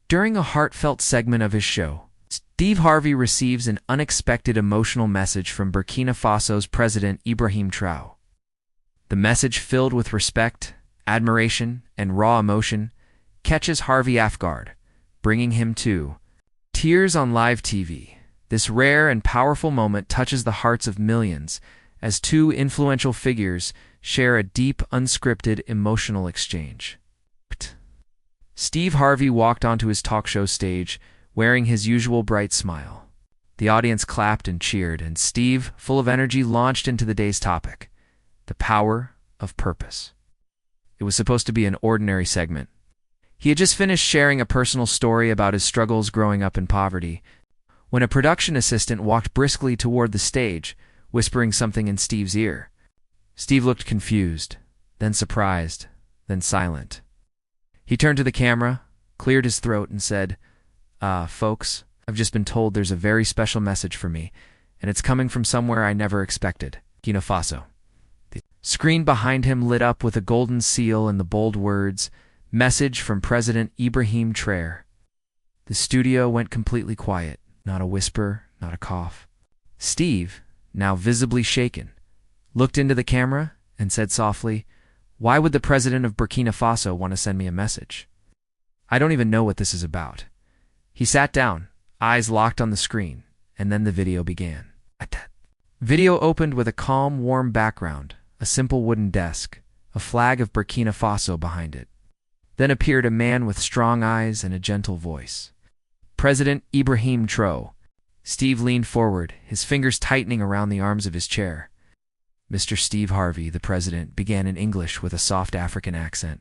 During a heartfelt segment of his show, Steve Harvey receives an unexpected emotional message from Burkina Faso's President Ibrahim Traoré. The message, filled with respect, admiration, and raw emotion, catches Harvey off guard, bringing him to tears on live TV. This rare and powerful moment touches the hearts of millions as two influential figures share a deep, unscripted, emotional exchange. Steve Harvey walked onto his talk show stage wearing his usual bright smile. The audience clapped and cheered, and Steve, full of energy, launched into the day's topic: the power of purpose. It was supposed to be an ordinary segment. He had just finished sharing a personal story about his struggles growing up in poverty when a production assistant walked briskly toward the stage, whispering something in Steve's ear. Steve looked confused, then surprised, then silent. He turned to the camera, cleared his throat, and said, folks, I've just been told there's a very special message for me, and it's coming from somewhere I never expected, Burkina Faso." The screen behind him lit up with a golden seal and the bold words, "Message from President Ibrahim Traoré." The studio went completely quiet, not a whisper, not a cough. Steve, now visibly shaken, looked into the camera and said softly, "Why would the president of Burkina Faso want to send me a message? I don't even know what this is about." He sat down, eyes locked on the screen, and then the video began. Video opened with a calm, warm background, a simple wooden desk, a flag of Burkina Faso behind it. Then appeared a man with strong eyes and a gentle voice. "President Ibrahim Traoré." Steve leaned forward, his fingers tightening around the arms of his chair. "Mr. Steve Harvey," the president began in English with a soft African accent.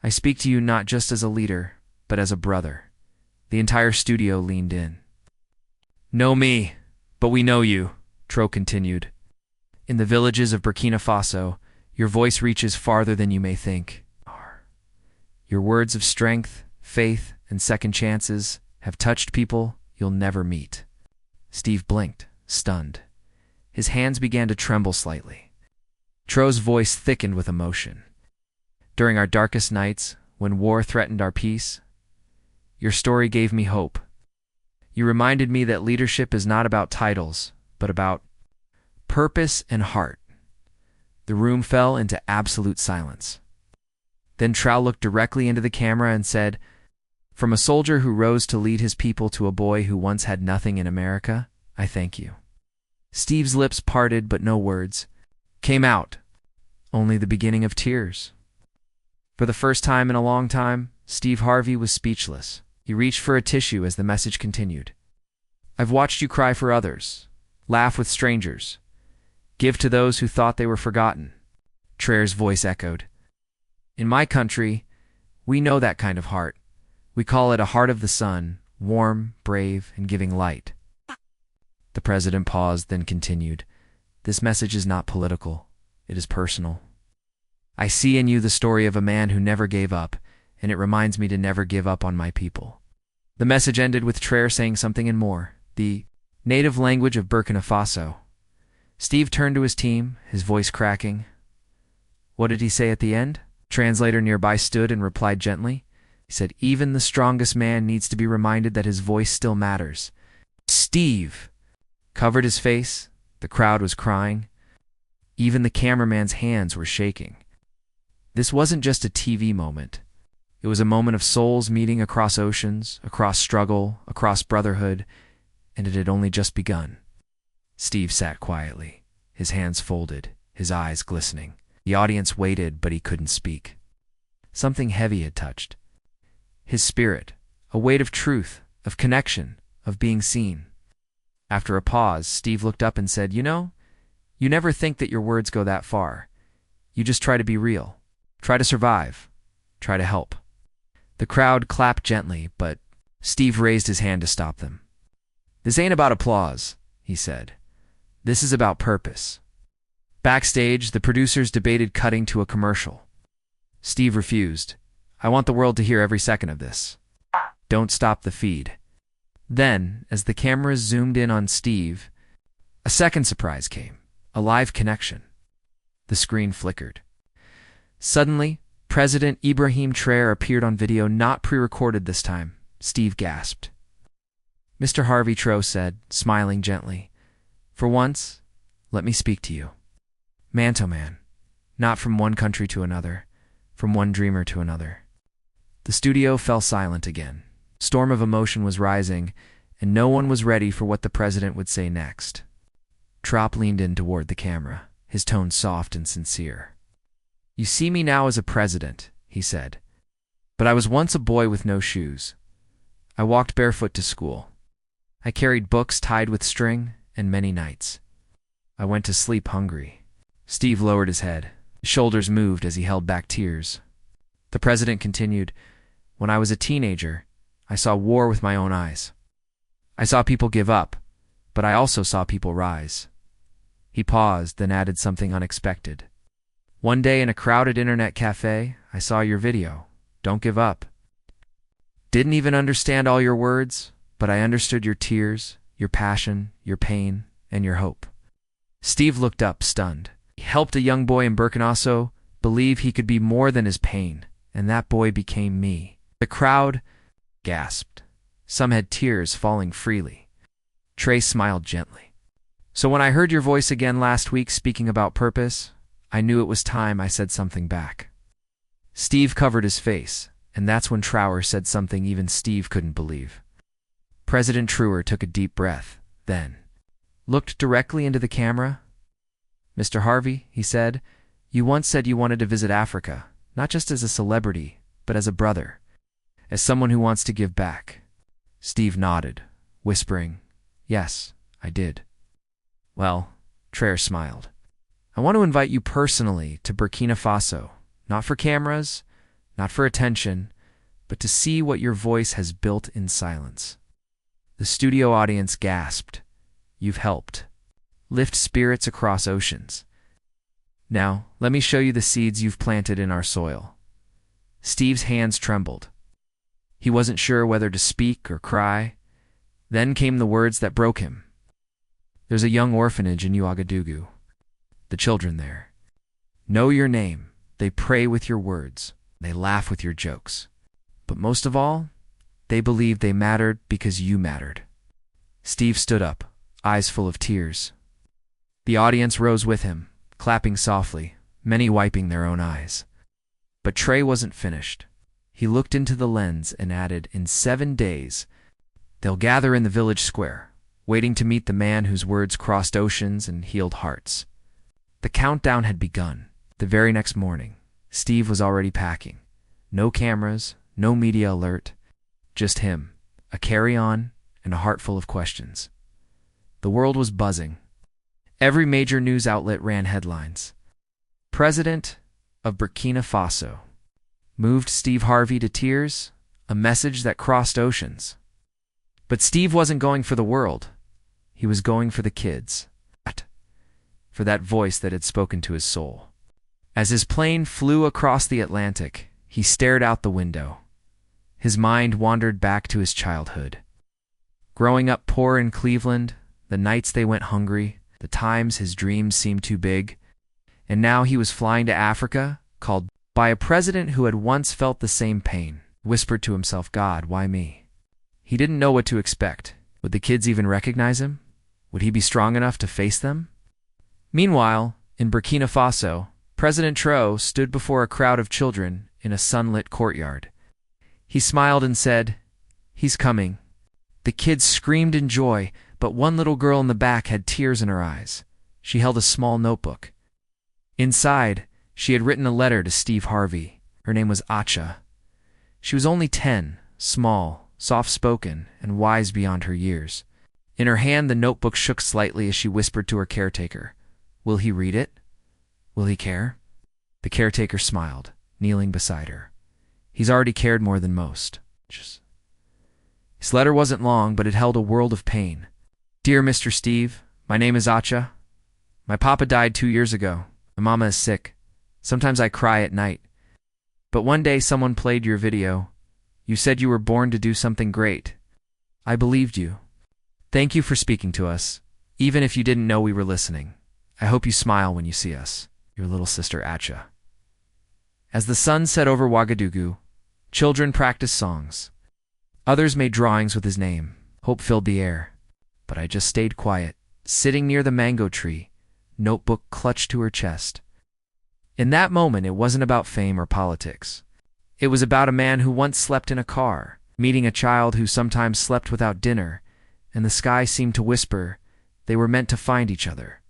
"I speak to you not just as a leader, but as a brother." The entire studio leaned in. "Know me, but we know you," Traoré continued. "In the villages of Burkina Faso, your voice reaches farther than you may think. Your words of strength, faith, and second chances have touched people you'll never meet." Steve blinked, stunned. His hands began to tremble slightly. Traoré's voice thickened with emotion. "During our darkest nights, when war threatened our peace, your story gave me hope. You reminded me that leadership is not about titles, but about purpose and heart." The room fell into absolute silence. Then Traoré looked directly into the camera and said, "From a soldier who rose to lead his people to a boy who once had nothing in America, I thank you." Steve's lips parted, but no words came out, only the beginning of tears. For the first time in a long time, Steve Harvey was speechless. He reached for a tissue as the message continued. "I've watched you cry for others, laugh with strangers, give to those who thought they were forgotten." Traoré's voice echoed. "In my country, we know that kind of heart. We call it a heart of the sun, warm, brave, and giving light." The president paused, then continued, "This message is not political. It is personal. I see in you the story of a man who never gave up, and it reminds me to never give up on my people." The message ended with Traoré saying something in more, the native language of Burkina Faso. Steve turned to his team, his voice cracking. "What did he say at the end?" Translator nearby stood and replied gently. He said, "Even the strongest man needs to be reminded that his voice still matters." Steve covered his face. The crowd was crying. Even the cameraman's hands were shaking. This wasn't just a TV moment. It was a moment of souls meeting across oceans, across struggle, across brotherhood, and it had only just begun. Steve sat quietly, his hands folded, his eyes glistening. The audience waited, but he couldn't speak. Something heavy had touched his spirit, a weight of truth, of connection, of being seen. After a pause, Steve looked up and said, "You know, you never think that your words go that far. You just try to be real, try to survive, try to help." The crowd clapped gently, but Steve raised his hand to stop them. "This ain't about applause," he said. "This is about purpose." Backstage, the producers debated cutting to a commercial. Steve refused. "I want the world to hear every second of this. Don't stop the feed." Then, as the cameras zoomed in on Steve, a second surprise came, a live connection. The screen flickered. Suddenly, President Ibrahim Traoré appeared on video, not pre-recorded this time, Steve gasped. Mr. Harvey, Traoré said, smiling gently. For once, let me speak to you. Man to man, not from one country to another, from one dreamer to another. The studio fell silent again. A storm of emotion was rising, and no one was ready for what the president would say next. Traoré leaned in toward the camera, his tone soft and sincere. You see me now as a president, he said. But I was once a boy with no shoes. I walked barefoot to school. I carried books tied with string, and many nights I went to sleep hungry. Steve lowered his head. His shoulders moved as he held back tears. The president continued, When I was a teenager, I saw war with my own eyes. I saw people give up, but I also saw people rise. He paused, then added something unexpected. One day in a crowded internet cafe, I saw your video. Don't give up. Didn't even understand all your words, but I understood your tears, your passion, your pain, and your hope. Steve looked up, stunned. He helped a young boy in Burkina believe he could be more than his pain, and that boy became me. The crowd gasped. Some had tears falling freely. Traoré smiled gently. So when I heard your voice again last week speaking about purpose, I knew it was time I said something back. Steve covered his face, and that's when Traoré said something even Steve couldn't believe. President Traoré took a deep breath, then looked directly into the camera. Mr. Harvey, he said, you once said you wanted to visit Africa, not just as a celebrity, but as a brother, as someone who wants to give back. Steve nodded, whispering, Yes, I did. Well, Traoré smiled. I want to invite you personally to Burkina Faso, not for cameras, not for attention, but to see what your voice has built in silence. The studio audience gasped. You've helped lift spirits across oceans. Now, let me show you the seeds you've planted in our soil. Steve's hands trembled. He wasn't sure whether to speak or cry. Then came the words that broke him. There's a young orphanage in Ouagadougou. The children there know your name. They pray with your words. They laugh with your jokes. But most of all, they believe they mattered because you mattered. Steve stood up, eyes full of tears. The audience rose with him, clapping softly, many wiping their own eyes. But Traoré wasn't finished. He looked into the lens and added, In 7 days, they'll gather in the village square, waiting to meet the man whose words crossed oceans and healed hearts. The countdown had begun. The very next morning, Steve was already packing. No cameras, no media alert, just him, a carry-on, and a heart full of questions. The world was buzzing. Every major news outlet ran headlines. President of Burkina Faso moved Steve Harvey to tears, a message that crossed oceans. But Steve wasn't going for the world. He was going for the kids. For that voice that had spoken to his soul. As his plane flew across the Atlantic, he stared out the window. His mind wandered back to his childhood. Growing up poor in Cleveland, the nights they went hungry, the times his dreams seemed too big, and now he was flying to Africa, called by a president who had once felt the same pain, whispered to himself, God, why me? He didn't know what to expect. Would the kids even recognize him? Would he be strong enough to face them? Meanwhile, in Burkina Faso, President Traoré stood before a crowd of children in a sunlit courtyard. He smiled and said, He's coming. The kids screamed in joy, but one little girl in the back had tears in her eyes. She held a small notebook. Inside, she had written a letter to Steve Harvey. Her name was Acha. She was only 10, small, soft-spoken, and wise beyond her years. In her hand, the notebook shook slightly as she whispered to her caretaker, Will he read it? Will he care? The caretaker smiled, kneeling beside her. He's already cared more than most. His letter wasn't long, but it held a world of pain. Dear Mr. Steve, my name is Acha. My papa died 2 years ago. My mama is sick. Sometimes I cry at night. But one day someone played your video. You said you were born to do something great. I believed you. Thank you for speaking to us, even if you didn't know we were listening. I hope you smile when you see us. Your little sister Acha. As the sun set over Ouagadougou, children practiced songs. Others made drawings with his name. Hope filled the air. But I just stayed quiet, sitting near the mango tree, notebook clutched to her chest. In that moment, it wasn't about fame or politics. It was about a man who once slept in a car, meeting a child who sometimes slept without dinner, and the sky seemed to whisper they were meant to find each other.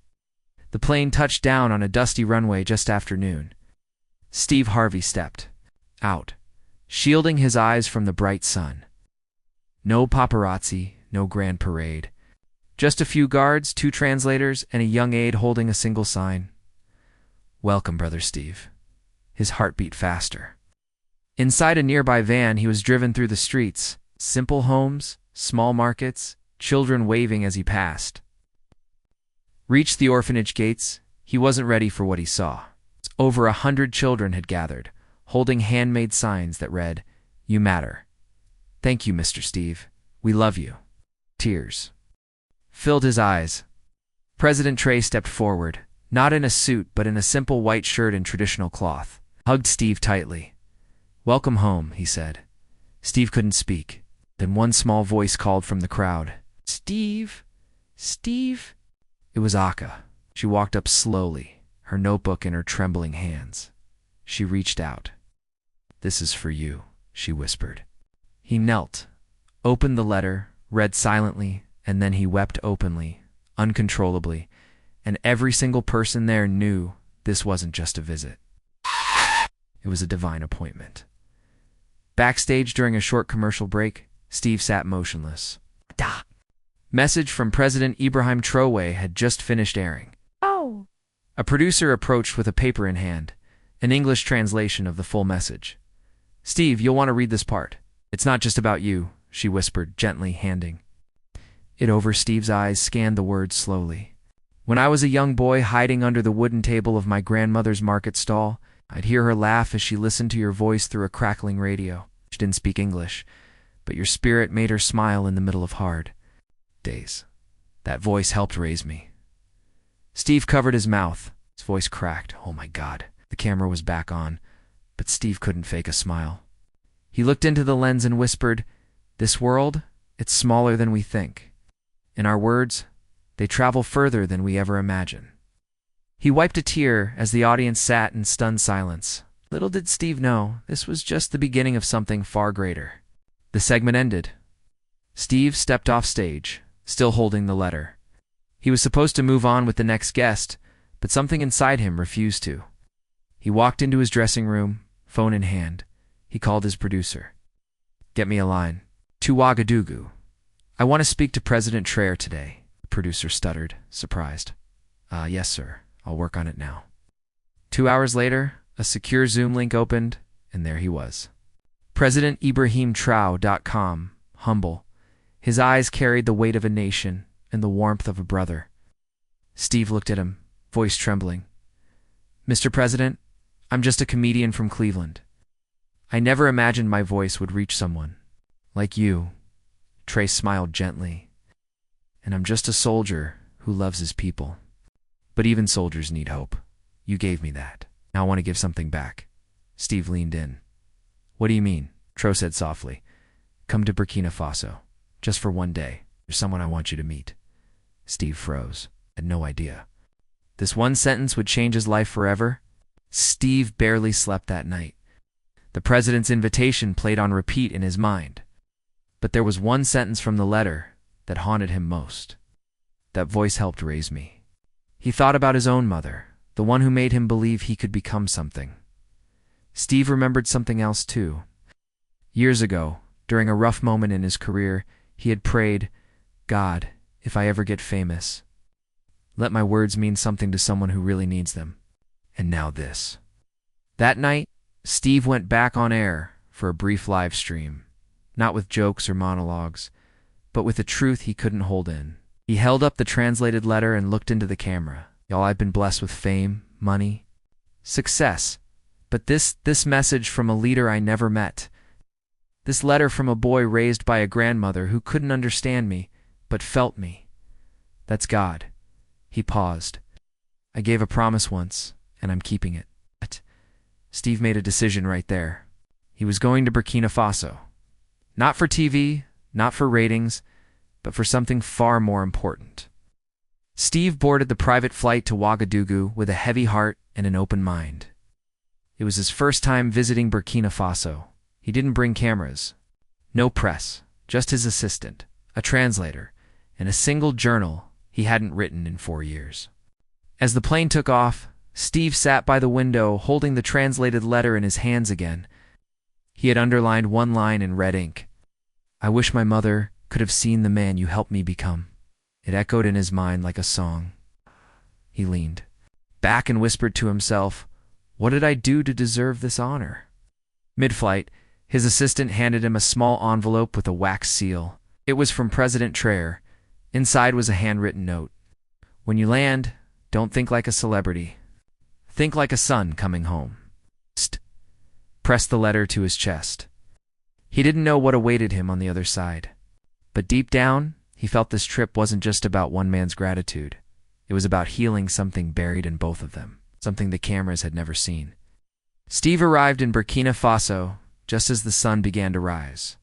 The plane touched down on a dusty runway just after noon. Steve Harvey stepped out, shielding his eyes from the bright sun. No paparazzi, no grand parade. Just a few guards, 2 translators, and a young aide holding a single sign. "Welcome, Brother Steve." His heart beat faster. Inside a nearby van, he was driven through the streets. Simple homes, small markets, children waving as he passed. Reached the orphanage gates, he wasn't ready for what he saw. Over 100 children had gathered, holding handmade signs that read, "You matter." "Thank you, Mr. Steve. We love you." Tears filled his eyes. President Traoré stepped forward, not in a suit but in a simple white shirt and traditional cloth. Hugged Steve tightly. "Welcome home," he said. Steve couldn't speak. Then one small voice called from the crowd. "Steve? Steve?" It was Akka. She walked up slowly, her notebook in her trembling hands. She reached out. "This is for you," she whispered. He knelt, opened the letter, read silently, and then he wept openly, uncontrollably, and every single person there knew this wasn't just a visit. It was a divine appointment. Backstage during a short commercial break, Steve sat motionless. Message from President Ibrahim Traoré had just finished airing. Oh. A producer approached with a paper in hand, an English translation of the full message. "Steve, you'll want to read this part. It's not just about you," she whispered, gently handing it over. Steve's eyes scanned the words slowly. "When I was a young boy hiding under the wooden table of my grandmother's market stall, I'd hear her laugh as she listened to your voice through a crackling radio. She didn't speak English, but your spirit made her smile in the middle of hard days. That voice helped raise me." Steve covered his mouth. His voice cracked. Oh my God. The camera was back on, but Steve couldn't fake a smile. He looked into the lens and whispered, "This world, it's smaller than we think. And our words, they travel further than we ever imagine." He wiped a tear as the audience sat in stunned silence. Little did Steve know, this was just the beginning of something far greater. The segment ended. Steve stepped off stage, still holding the letter. He was supposed to move on with the next guest, but something inside him refused to. He walked into his dressing room, phone in hand. He called his producer. "Get me a line. To Ouagadougou. I want to speak to President Traoré today." The producer stuttered, surprised. Yes, sir. I'll work on it now." 2 hours later, a secure Zoom link opened, and there he was. President Ibrahim Traoré.com, humble. His eyes carried the weight of a nation and the warmth of a brother. Steve looked at him, voice trembling. "Mr. President, I'm just a comedian from Cleveland. I never imagined my voice would reach someone like you." Traoré smiled gently. "And I'm just a soldier who loves his people. But even soldiers need hope. You gave me that. Now I want to give something back." Steve leaned in. "What do you mean?" Traoré said softly. "Come to Burkina Faso. Just for one day. There's someone I want you to meet." Steve froze. Had no idea. This one sentence would change his life forever. Steve barely slept that night. The president's invitation played on repeat in his mind. But there was one sentence from the letter that haunted him most. "That voice helped raise me." He thought about his own mother, the one who made him believe he could become something. Steve remembered something else too. Years ago, during a rough moment in his career, he had prayed, "God, if I ever get famous, let my words mean something to someone who really needs them." And now this. That night, Steve went back on air for a brief live stream, not with jokes or monologues, but with a truth he couldn't hold in. He held up the translated letter and looked into the camera. "Y'all, I've been blessed with fame, money, success, but this message from a leader I never met. This letter from a boy raised by a grandmother who couldn't understand me, but felt me. That's God." He paused. "I gave a promise once, and I'm keeping it." But Steve made a decision right there. He was going to Burkina Faso. Not for TV, not for ratings, but for something far more important. Steve boarded the private flight to Ouagadougou with a heavy heart and an open mind. It was his first time visiting Burkina Faso. He didn't bring cameras. No press, just his assistant, a translator, and a single journal he hadn't written in 4 years. As the plane took off, Steve sat by the window holding the translated letter in his hands again. He had underlined one line in red ink. "I wish my mother could have seen the man you helped me become." It echoed in his mind like a song. He leaned back and whispered to himself, "What did I do to deserve this honor?" Mid-flight, his assistant handed him a small envelope with a wax seal. It was from President Traoré. Inside was a handwritten note. "When you land, don't think like a celebrity. Think like a son coming home." St. Pressed the letter to his chest. He didn't know what awaited him on the other side. But deep down, he felt this trip wasn't just about one man's gratitude. It was about healing something buried in both of them, something the cameras had never seen. Steve arrived in Burkina Faso just as the sun began to rise.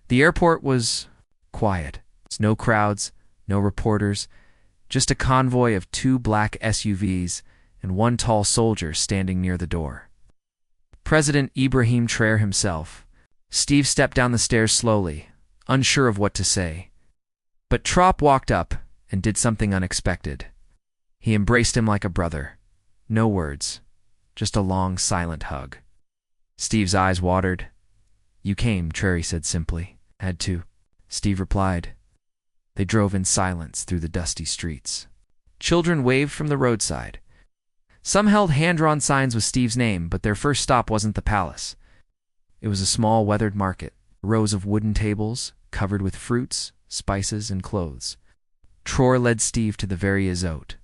The airport was quiet. No crowds, no reporters, just a convoy of 2 black SUVs and 1 tall soldier standing near the door. President Ibrahim Traoré himself. Steve stepped down the stairs slowly, unsure of what to say. But Traoré walked up and did something unexpected. He embraced him like a brother. No words, just a long, silent hug. Steve's eyes watered. "You came," Traoré said simply. "Had to," Steve replied. They drove in silence through the dusty streets. Children waved from the roadside. Some held hand-drawn signs with Steve's name, but their first stop wasn't the palace. It was a small, weathered market, rows of wooden tables covered with fruits, spices, and clothes. Traoré led Steve to the very izote.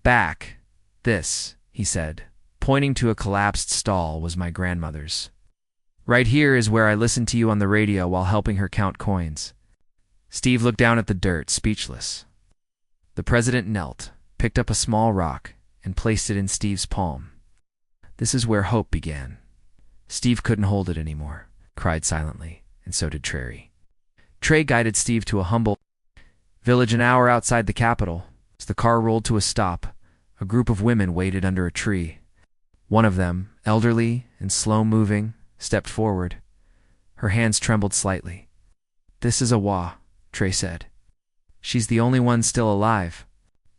"Back, this," he said, pointing to a collapsed stall, "was my grandmother's. Right here is where I listened to you on the radio while helping her count coins." Steve looked down at the dirt, speechless. The president knelt, picked up a small rock, and placed it in Steve's palm. This is where hope began. Steve couldn't hold it anymore, cried silently, and so did Traoré. Traoré guided Steve to a humble village an hour outside the capital. As the car rolled to a stop, a group of women waited under a tree. One of them, elderly and slow-moving, stepped forward. Her hands trembled slightly. "This is Awa," Traoré said. "She's the only one still alive,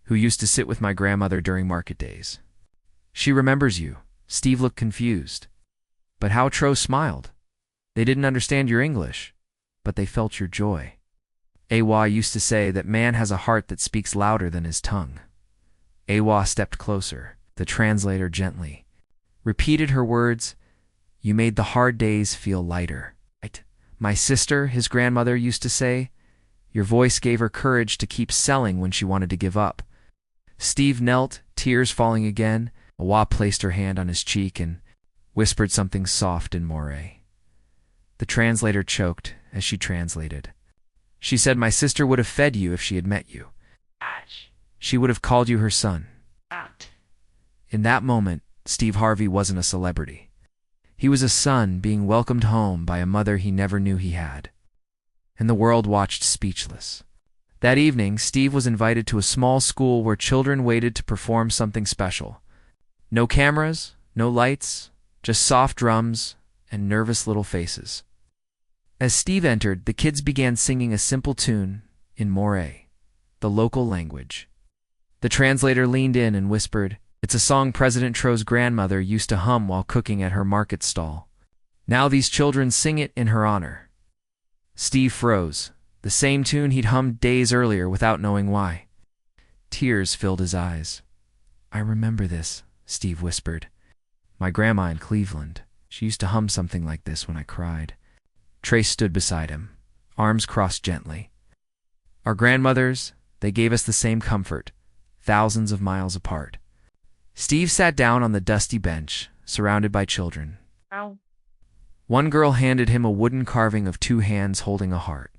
who used to sit with my grandmother during market days. She remembers you." Steve looked confused. But how Traoré smiled. "They didn't understand your English, but they felt your joy. Awa used to say that man has a heart that speaks louder than his tongue." Awa stepped closer. The translator gently repeated her words. "You made the hard days feel lighter." "My sister," his grandmother used to say. "Your voice gave her courage to keep selling when she wanted to give up." Steve knelt, tears falling again. Awa placed her hand on his cheek and whispered something soft in Moray. The translator choked as she translated. "She said my sister would have fed you if she had met you. She would have called you her son." In that moment, Steve Harvey wasn't a celebrity. He was a son being welcomed home by a mother he never knew he had. And the world watched speechless. That evening, Steve was invited to a small school where children waited to perform something special. No cameras, no lights, just soft drums and nervous little faces. As Steve entered, the kids began singing a simple tune in Moray, the local language. The translator leaned in and whispered, "It's a song President Traoré's grandmother used to hum while cooking at her market stall. Now these children sing it in her honor." Steve froze, the same tune he'd hummed days earlier without knowing why. Tears filled his eyes. "I remember this," Steve whispered. "My grandma in Cleveland. She used to hum something like this when I cried." Traoré stood beside him, arms crossed gently. "Our grandmothers, they gave us the same comfort, thousands of miles apart." Steve sat down on the dusty bench, surrounded by children. One girl handed him a wooden carving of 2 hands holding a heart.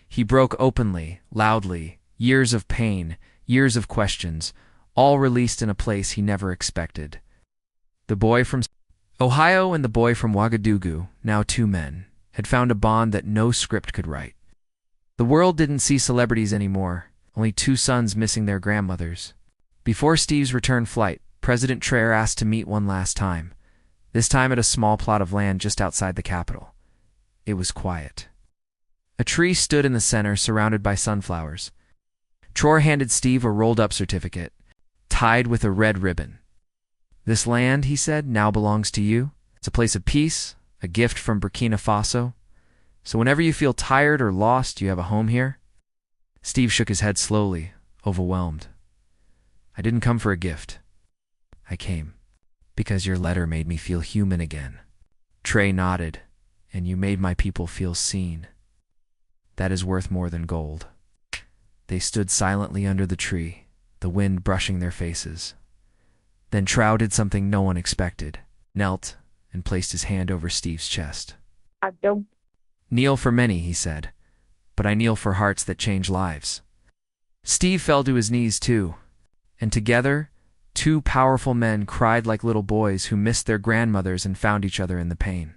He broke openly, loudly, years of pain, years of questions, all released in a place he never expected. The boy from Ohio and the boy from Ouagadougou, now 2 men. had found a bond that no script could write. The world didn't see celebrities anymore, only two sons missing their grandmothers. Before Steve's return flight, President Traoré asked to meet one last time, this time at a small plot of land just outside the capital. It was quiet. A tree stood in the center, surrounded by sunflowers. Traoré handed Steve a rolled-up certificate, tied with a red ribbon. "This land," he said, "now belongs to you. It's a place of peace, a gift from Burkina Faso. So whenever you feel tired or lost, you have a home here." Steve shook his head slowly, overwhelmed. "I didn't come for a gift. I came because your letter made me feel human again." Traoré nodded. "And you made my people feel seen. That is worth more than gold." They stood silently under the tree, the wind brushing their faces. Then Traoré did something no one expected, knelt and placed his hand over Steve's chest. I don't. "Kneel for many," he said, "but I kneel for hearts that change lives." Steve fell to his knees too, and together, two powerful men cried like little boys who missed their grandmothers and found each other in the pain.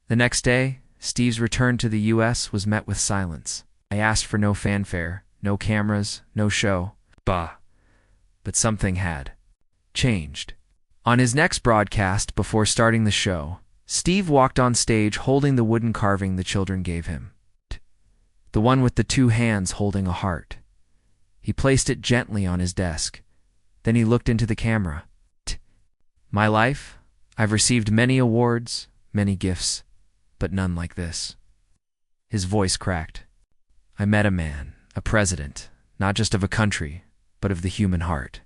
The next day, Steve's return to the U.S. was met with silence. I asked for no fanfare, no cameras, no show. But something had changed. On his next broadcast, before starting the show, Steve walked on stage holding the wooden carving the children gave him. The one with the two hands holding a heart. He placed it gently on his desk. Then he looked into the camera. "My life, I've received many awards, many gifts, but none like this." His voice cracked. "I met a man, a president, not just of a country, but of the human heart.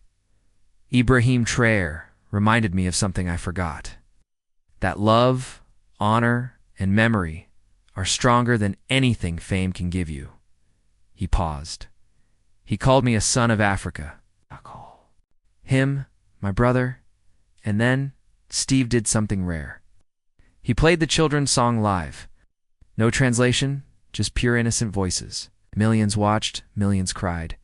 Ibrahim Traores reminded me of something I forgot. That love, honor, and memory are stronger than anything fame can give you." He paused. "He called me a son of Africa. Him, my brother, and then Steve did something rare. He played the children's song live. No translation, just pure innocent voices. Millions watched, millions cried.